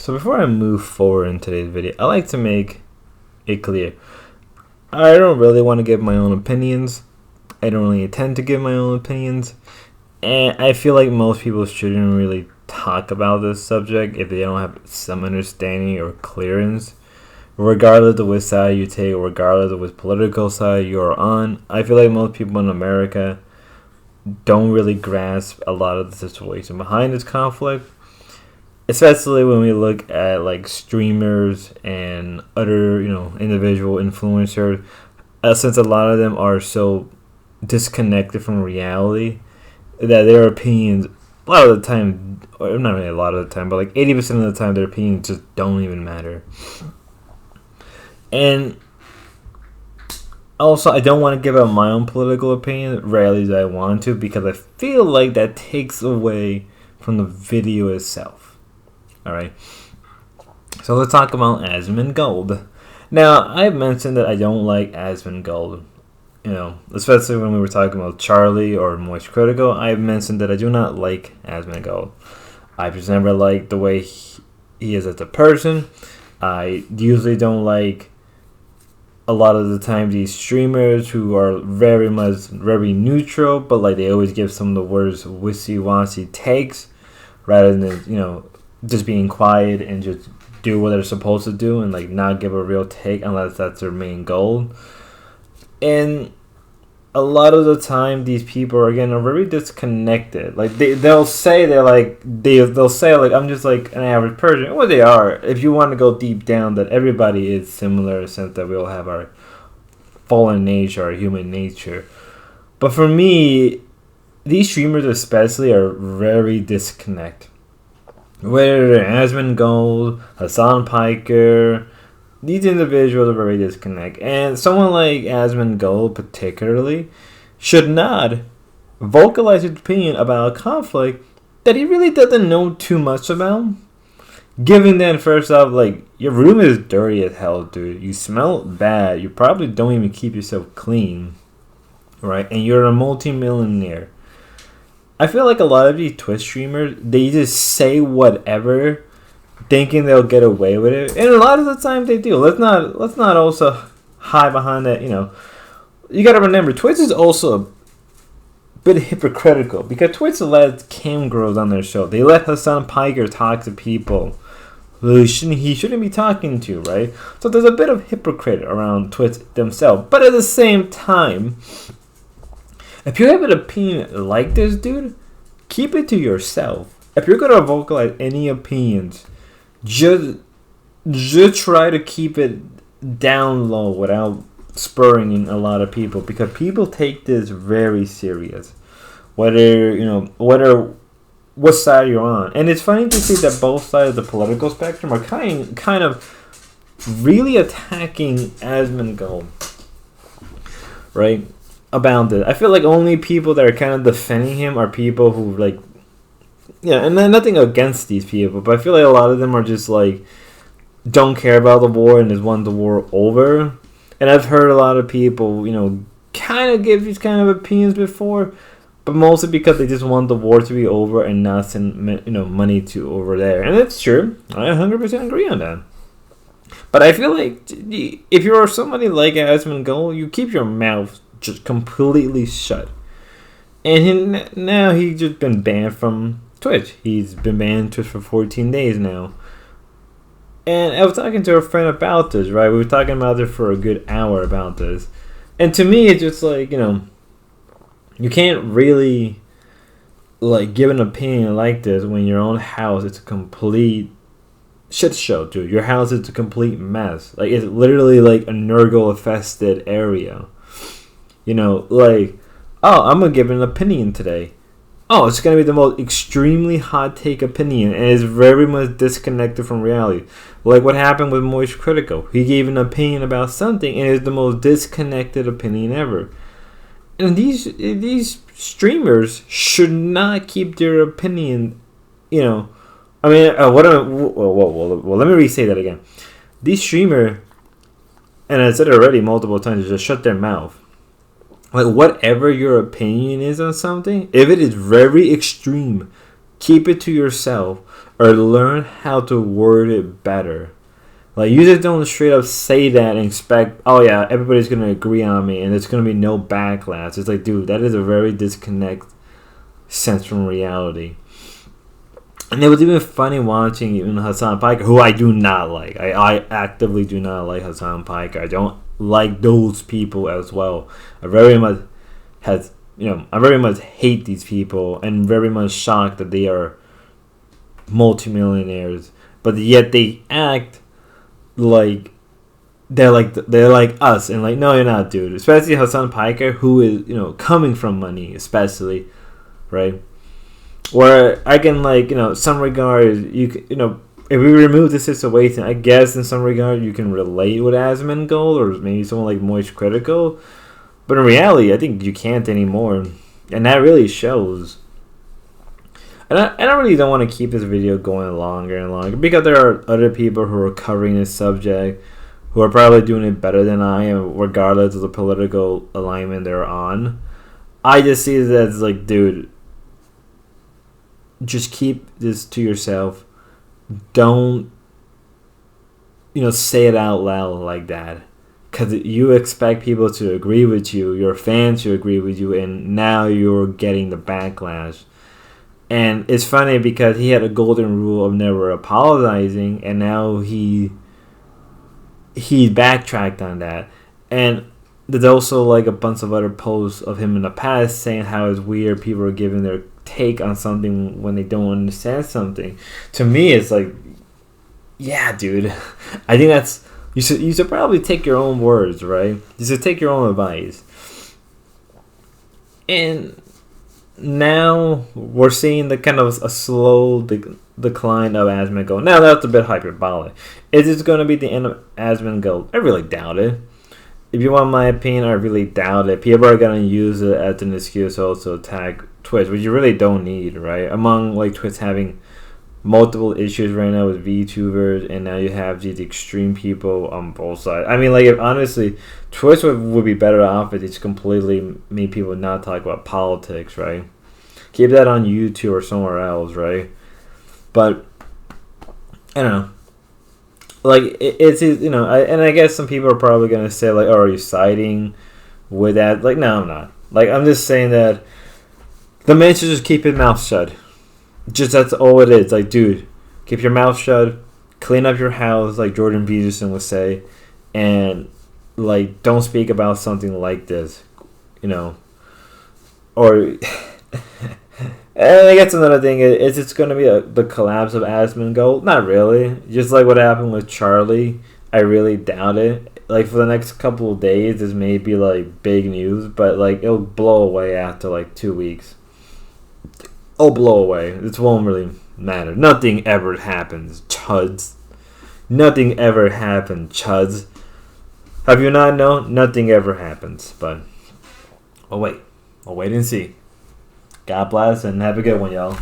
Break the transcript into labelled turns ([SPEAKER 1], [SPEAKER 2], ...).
[SPEAKER 1] So before I move forward in today's video, I like to make it clear. I don't really want to give my own opinions. I don't really intend to give my own opinions. And I feel like most people shouldn't really talk about this subject if they don't have some understanding or clearance. Regardless of which side you take, regardless of which political side you're on, I feel like most people in America don't really grasp a lot of the situation behind this conflict. Especially when we look at like streamers and other, individual influencers, since a lot of them are so disconnected from reality that their opinions, a lot of the time, or not really a lot of the time, but like 80% of the time, their opinions just don't even matter. And also, I don't want to give out my own political opinion, rarely do I want to, because I feel like that takes away from the video itself. Alright, so let's talk about asmongold. Now, I've mentioned that I don't like asmongold. Especially when we were talking about Charlie or Moist Critical, I've mentioned that I do not like asmongold. I've just never liked the way he is as a person. I usually don't like a lot of the time these streamers who are very neutral, but like they always give some of the worst wishy-washy takes rather than, just being quiet and just do what they're supposed to do and like not give a real take unless that's their main goal. And a lot of the time these people are very disconnected. Like they'll say they'll say I'm just like an average person. Well, they are. If you want to go deep down, that everybody is similar in the sense that we all have our fallen nature, our human nature. But for me, these streamers especially are very disconnected. Whether they're asmongold, Hassan Piker, these individuals are very disconnected. And someone like asmongold particularly should not vocalize his opinion about a conflict that he really doesn't know too much about. Given that, first off, your room is dirty as hell, dude. You smell bad. You probably don't even keep yourself clean, right? And you're a multi-millionaire. I feel like a lot of these Twitch streamers, they just say whatever, thinking they'll get away with it, and a lot of the time they do. Let's not also hide behind that. You got to remember, Twitch is also a bit hypocritical because Twitch lets cam girls on their show. They let Hassan Piker talk to people who he shouldn't be talking to, right? So there's a bit of hypocrite around Twitch themselves, but at the same time, if you have an opinion like this, dude, keep it to yourself. If you're gonna vocalize any opinions, just try to keep it down low without spurring a lot of people, because people take this very serious. Whether what side you're on, and it's funny to see that both sides of the political spectrum are kind of really attacking asmongold, right? About it. I feel like only people that are kind of defending him are people who and then nothing against these people, but I feel like a lot of them are just don't care about the war and just want the war over. And I've heard a lot of people, kind of give these kind of opinions before, but mostly because they just want the war to be over and not send money to over there. And it's true. I 100% agree on that. But I feel like if you're somebody like asmongold, you keep your mouth just completely shut. And now he's just been banned from Twitch. He's been banned Twitch for 14 days now. And I was talking to a friend about this, right? We were talking about it for a good hour about this. And to me, it's just you can't really give an opinion like this when your own house is a complete shit show, dude. Your house is a complete mess. It's literally a Nurgle infested area. I'm gonna give an opinion today. Oh, it's gonna be the most extremely hot take opinion, and it's very much disconnected from reality. Like what happened with Moist Critical. He gave an opinion about something, and it's the most disconnected opinion ever. And these streamers should not keep their opinion. Well, let me re-say that again. These streamers, and I said it already multiple times, just shut their mouth. Whatever your opinion is on something, if it is very extreme, keep it to yourself or learn how to word it better. Like, you just don't straight up say that and expect, oh yeah, everybody's going to agree on me and there's going to be no backlash. It's like, dude, that is a very disconnect sense from reality. And it was even funny watching even Hassan Piker, who I do not like. I actively do not like Hassan Piker. I don't like those people as well. I very much hate these people and very much shocked that they are multimillionaires, but yet they act like they're like us, and like, no, you're not, dude. Especially Hassan Piker, who is, coming from money, especially, right? Where I can, like, some regard, if we remove the situation, I guess in some regard you can relate with asmongold or maybe someone like Moist Critical, but in reality I think you can't anymore, and that really shows. And I really don't want to keep this video going longer and longer, because there are other people who are covering this subject who are probably doing it better than I am, regardless of the political alignment they're on. I just see it as like, dude, just keep this to yourself. Don't, say it out loud like that. Because you expect people to agree with you, your fans to agree with you, and now you're getting the backlash. And it's funny because he had a golden rule of never apologizing, and now he backtracked on that. And there's also like a bunch of other posts of him in the past saying how it's weird people are giving their take on something when they don't understand something. To me, it's like, yeah, dude, I think that's, you should probably take your own words, right? You should take your own advice. And now we're seeing the kind of a slow decline of asmongold. Now that's a bit hyperbolic. Is it going to be the end of asmongold? I really doubt it. If you want my opinion, I really doubt it. People are going to use it as an excuse also to attack Twitch, which you really don't need, right? Among like Twitch having multiple issues right now with VTubers, and now you have these extreme people on both sides. I mean, like, if honestly, Twitch would be better off if it's completely made people not talk about politics, right? Keep that on YouTube or somewhere else, right? But I don't know. Like, it's and I guess some people are probably gonna say like, "Oh, are you siding with that?" Like, no, I'm not. Like, I'm just saying that the man should just keep his mouth shut. Just, that's all it is. Like, dude, keep your mouth shut, clean up your house, like Jordan Peterson would say, and like, don't speak about something like this, or. And I guess another thing is it's going to be the collapse of asmongold. Not really. Just like what happened with Charlie, I really doubt it. Like, for the next couple of days, this may be like big news, but like, it'll blow away after like 2 weeks. It'll blow away. It won't really matter. Nothing ever happens, chuds. Nothing ever happened, chuds. Have you not known? Nothing ever happens. But I'll wait and see. God bless and have a good one, y'all.